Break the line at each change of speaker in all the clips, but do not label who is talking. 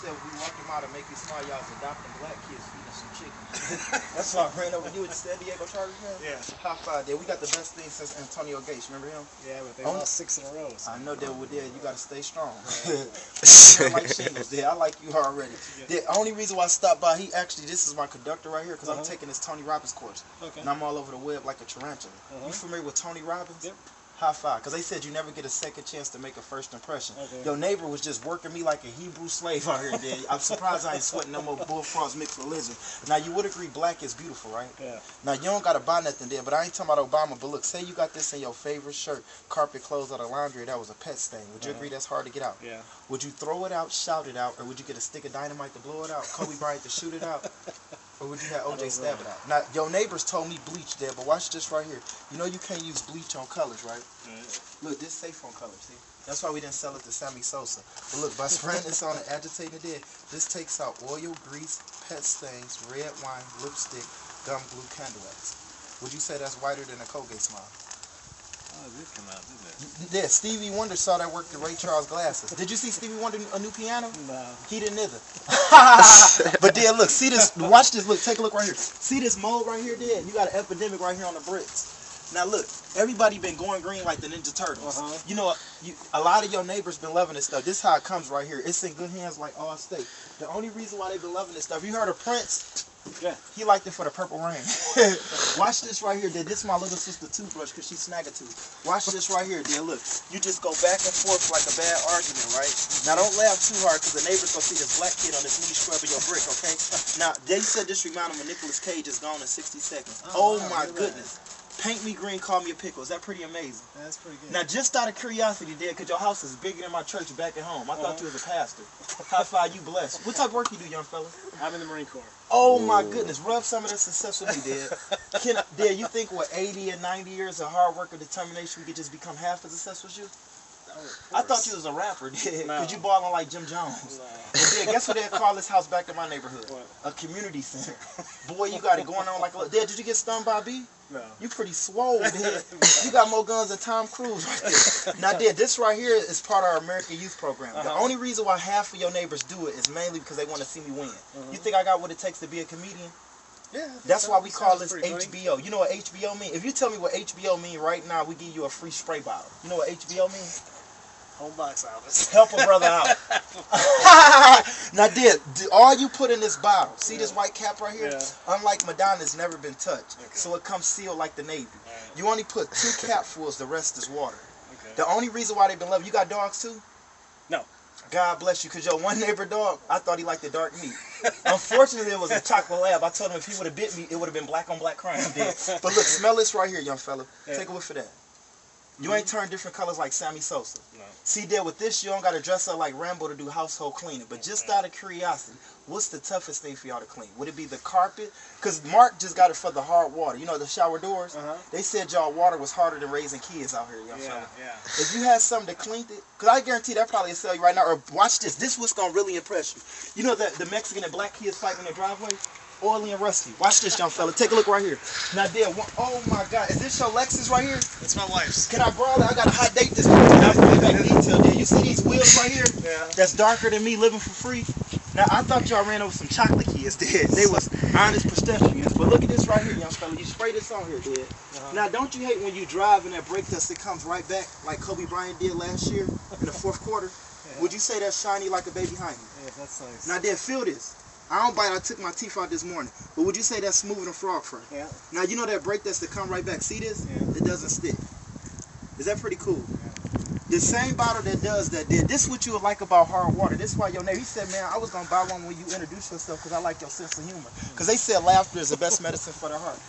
said we walk him out and make you smile. Y'all was adopting black kids feeding some chicken. That's why I ran over you with the San Diego Chargers, man. Yeah. High five there. We got the best thing since Antonio Gates. Remember him?
Yeah, but they lost 6 in a row. So.
I know that with there. You got to stay strong. Like shingles there. I like you already. The only reason why I stopped by, this is my conductor right here because I'm taking this Tony Robbins course. Okay. And I'm all over the web like a tarantula. You familiar with Tony Robbins? Yep. High five, because they said you never get a second chance to make a first impression. Okay. Your neighbor was just working me like a Hebrew slave out here, Dad. I'm surprised I ain't sweating no more bullfrogs mixed with lizard. Now, you would agree black is beautiful, right? Yeah. Now, you don't got to buy nothing there, but I ain't talking about Obama. But look, say you got this in your favorite shirt, carpet clothes out of laundry, that was a pet stain. Would you agree that's hard to get out? Yeah. Would you throw it out, shout it out, or would you get a stick of dynamite to blow it out, Kobe Bryant to shoot it out? Or would you have OJ stab it out? Now, your neighbors told me bleach there, but watch this right here. You know you can't use bleach on colors, right? Look, this safe on colors, see? That's why we didn't sell it to Sammy Sosa. But look, by spraying this on and agitating it, this takes out oil, grease, pet stains, red wine, lipstick, gum glue, candle wax. Would you say that's whiter than a Colgate Smile?
Oh, it did come out, didn't it?
Yeah, Stevie Wonder saw that work through Ray Charles glasses. Did you see Stevie Wonder a new piano? No. He didn't either. But then look, see this, watch this, look, take a look right here. See this mold right here, Dad? You got an epidemic right here on the bricks. Now look, everybody been going green like the Ninja Turtles. You know, a lot of your neighbors been loving this stuff. This is how it comes right here. It's in good hands like Allstate. The only reason why they been loving this stuff, you heard of Prince? Yeah. He liked it for the Purple Rain. Watch this right here, Dad. This is my little sister toothbrush because she snag a tooth. Watch this right here, Dad. Look, you just go back and forth like a bad argument, right? Now don't laugh too hard because the neighbors gonna see this black kid on this knee scrubbing your brick, okay? Now, they said this reminded them of Nicolas Cage is gone in 60 seconds. Oh my goodness. Paint me green, call me a pickle. Is that pretty amazing? That's pretty good. Now, just out of curiosity, Dad, because your house is bigger than my church back at home. I thought you was a pastor. High five, you blessed. What type of work you do, young fella?
I'm in the Marine Corps.
Oh, my goodness. Rub some of that success with me, Dad. Dad, you think with 80 and 90 years of hard work and determination, we could just become half as successful as you? I thought you was a rapper, Dad, because you balling like Jim Jones. No. And Dad, guess what they call this house back in my neighborhood? What? A community center. Boy, you got it going on like a... Dad, did you get stung by a bee? No. You pretty swole, Dad. You got more guns than Tom Cruise right there. Now, Dad, this right here is part of our American Youth Program. The only reason why half of your neighbors do it is mainly because they want to see me win. You think I got what it takes to be a comedian? Yeah. That's why we call this HBO. Funny. You know what HBO mean? If you tell me what HBO mean right now, we give you a free spray bottle. You know what HBO mean?
Home box office.
Help a brother out. Now, Dad, all you put in this bottle, see this white cap right here? Unlike Madonna's never been touched. So it comes sealed like the Navy. You only put 2 capfuls, the rest is water. The only reason why they've been loving you got dogs too? No. God bless you, because your one neighbor dog, I thought he liked the dark meat. Unfortunately, it was a chocolate lab. I told him if he would have bit me, it would have been black on black crime. But look, smell this right here, young fella. Take a whiff of that. You ain't turned different colors like Sammy Sosa. No. See, there with this, you don't got to dress up like Rambo to do household cleaning. But just out of curiosity, what's the toughest thing for y'all to clean? Would it be the carpet? Because Mark just got it for the hard water. You know, the shower doors? They said y'all water was harder than raising kids out here, young fella. Yeah. If you had something to clean it, because I guarantee that probably will sell you right now. Or watch this. This is what's going to really impress you. You know the Mexican and black kids fighting in the driveway? Oily and rusty. Watch this, young fella. Take a look right here. Now, Dad, oh my God, is this your Lexus right here?
It's my wife's.
Can I borrow that? I got a hot date this morning. I'm really back detail, Dad. You see these wheels right here? Yeah. That's darker than me living for free. Now, I thought y'all ran over some chocolate kids, Dad. They was honest pedestrians. But look at this right here, young fella. You spray this on here, Dad. Now, don't you hate when you drive and that brake dust, it comes right back like Kobe Bryant did last year in the 4th quarter? Would you say that's shiny like a baby hiney?
Yeah, that's nice.
Now, Dad, feel this. I don't bite, I took my teeth out this morning. But would you say that's smoother than frog fur? Yeah. Now, you know that brake dust that come right back. See this? Yeah. It doesn't stick. Is that pretty cool? Yeah. The same bottle that does that, this is what you would like about hard water. This is why your neighbor, he said, man, I was going to buy one when you introduce yourself because I like your sense of humor. Because they said laughter is the best medicine for the heart.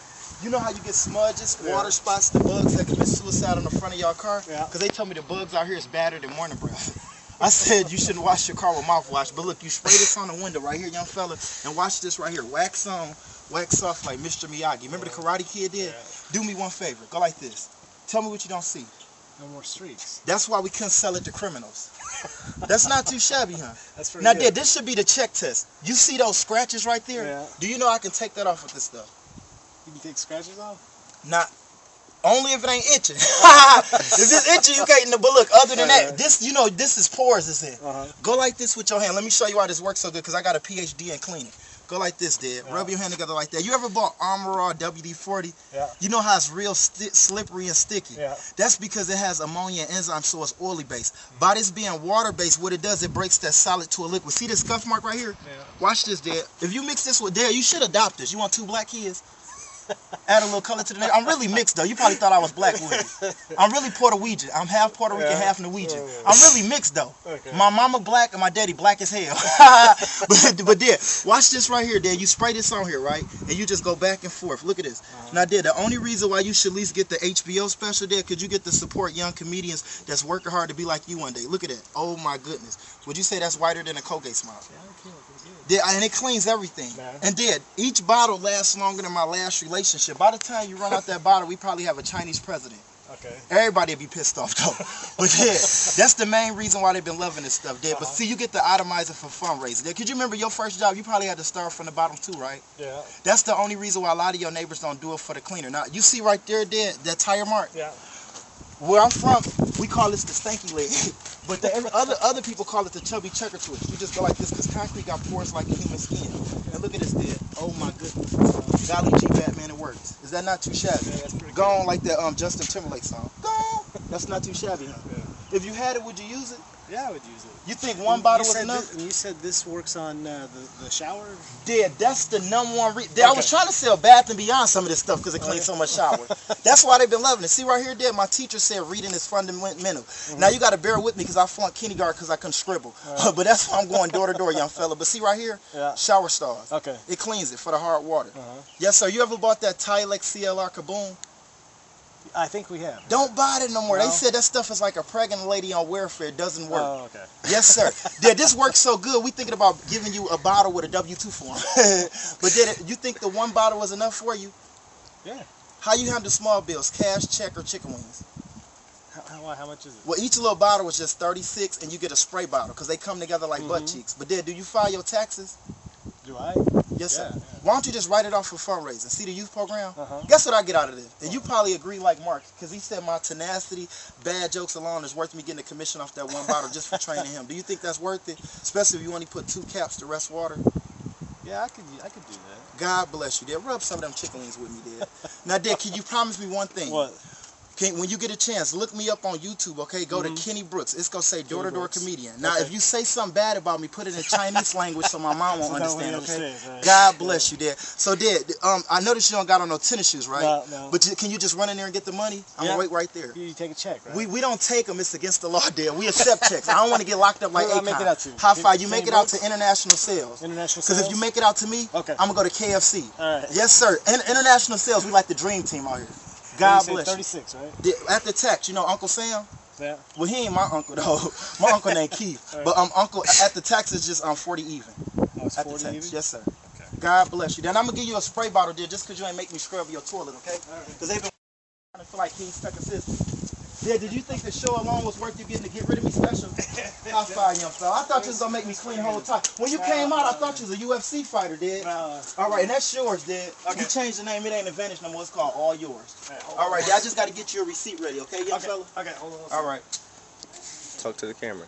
You know how you get smudges, water spots, the bugs that commit suicide on the front of your car? Yeah. Because they told me the bugs out here is badder than morning breath. I said you shouldn't wash your car with mouthwash, but look, you spray this on the window right here, young fella, and watch this right here. Wax on, wax off like Mr. Miyagi. Remember the Karate Kid did? Yeah. Do me one favor. Go like this. Tell me what you don't see.
No more streaks.
That's why we couldn't sell it to criminals. That's not too shabby, huh?
That's pretty
now,
good.
Dad, this should be the check test. You see those scratches right there? Yeah. Do you know I can take that off with this stuff?
You can take scratches off?
Not. Only if it ain't itching. If it's itching, you can't. But look, other than that, this, you know, this is pores. This in. Go like this with your hand. Let me show you why this works so good, because I got a PhD in cleaning. Go like this, Dad. Rub your hand together like that. You ever bought Armor All WD-40? Yeah. You know how it's real slippery and sticky? Yeah. That's because it has ammonia and enzymes, so it's oily based. By this being water based, what it does, it breaks that solid to a liquid. See this scuff mark right here? Yeah. Watch this, Dad. If you mix this with Dad, you should adopt this. You want 2 black kids? Add a little color to the name. I'm really mixed though. You probably thought I was black with it. I'm really Puerto Rican. I'm half Puerto Rican, half Norwegian. I'm really mixed though. Okay. My mama black and my daddy black as hell. but Dad, watch this right here, Dad. You spray this on here, right? And you just go back and forth. Look at this. Now, Dad, the only reason why you should at least get the HBO special, Dad, because you get to support young comedians that's working hard to be like you one day. Look at that. Oh my goodness. Would you say that's whiter than a Colgate Smile? Yeah, and it cleans everything. And Dad, each bottle lasts longer than my last relationship. By the time you run out that bottle, we probably have a Chinese president. Okay. Everybody will be pissed off though. But Dad, that's the main reason why they've been loving this stuff, Dad. But see, you get the atomizer for fundraising. Dad, could you remember your first job? You probably had to start from the bottom too, right? Yeah. That's the only reason why a lot of your neighbors don't do it for the cleaner. Now, you see right there, Dad, that tire mark? Yeah. Where I'm from, we call this the stanky leg. But other people call it the chubby checker twist. You just go like this because concrete got pores like a human skin. And look at this, Dad. Oh my goodness. Golly G, Batman, it works. Is that not too shabby? Yeah, that's pretty Go on like that Justin Timberlake song. Go on. That's not too shabby, huh? Yeah. If you had it, would you use it? Yeah, I would use it. You think one bottle was enough?
You said this works on the shower?
Dad, that's the #1 reason. Okay. I was trying to sell Bath and Beyond some of this stuff because it cleans so much showers. That's why they've been loving it. See right here, Dad, my teacher said reading is fundamental. Now you got to bear with me because I flunked kindergarten because I couldn't scribble. But that's why I'm going door to door, young fella. But see right here, Shower Stars. Okay. It cleans it for the hard water. Yes, sir. You ever bought that Tilex CLR Kaboom?
I think we have.
Don't buy it no more. No? They said that stuff is like a pregnant lady on welfare. It doesn't work. Oh, okay. Yes, sir. Dad, this works so good. We thinking about giving you a bottle with a W-2 form. But Dad, you think the one bottle was enough for you? Yeah. How you handle small bills? Cash, check, or chicken wings?
How much is it?
Well, each little bottle was just $36, and you get a spray bottle because they come together like butt cheeks. But Dad, do you file your taxes?
Do I?
Yes, sir. Yeah. Why don't you just write it off for fundraising? See the youth program? Guess what I get out of this? And you probably agree like Mark, because he said my tenacity, bad jokes alone is worth me getting a commission off that one bottle just for training him. Do you think that's worth it? Especially if you only put 2 caps to rest water?
Yeah, I could do that.
God bless you, Dad. Rub some of them chicken wings with me, Dad. Now, Dad, can you promise me one thing? What? When you get a chance, look me up on YouTube, okay? Go to Kenny Brooks. It's going to say Door to Door Comedian. Now, if you say something bad about me, put it in Chinese language so my mom won't understand, okay? God bless you, Dad. So, Dad, I noticed you don't got on no tennis shoes, right? No. But can you just run in there and get the money? I'm going to wait right there.
You take a check, right?
We don't take them. It's against the law, Dad. We accept checks. I don't want to get locked up like Akon.
Make it out to?
High five. You make it out to international sales.
International sales?
Because if you make it out to me, I'm going to go to KFC. All right. Yes, sir. International sales, we like the dream team out here. God bless
36, right?
At the tax, you know Uncle Sam? Yeah. Well, he ain't my uncle, though. My uncle named Keith. Right. But Uncle, at the tax is just 40 even. Oh, it's 40 even? Yes, sir. Okay. God bless you. Then I'm going to give you a spray bottle, dear, just because you ain't make me scrub your toilet, okay? Because they've been trying to feel like he ain't stuck a system. Yeah, did you think the show alone was worth you getting to get rid of me special? High five, young fella. I thought you was going to make me clean the whole time. When you came out, I thought you was a UFC fighter, Dad. All right, and that's yours, Dad. Okay. You changed the name. It ain't Advantage no more. It's called All Yours. All right, Dad, I just got to get you a receipt ready, okay, young fella?
Okay, hold on.
All right.
Talk to the camera.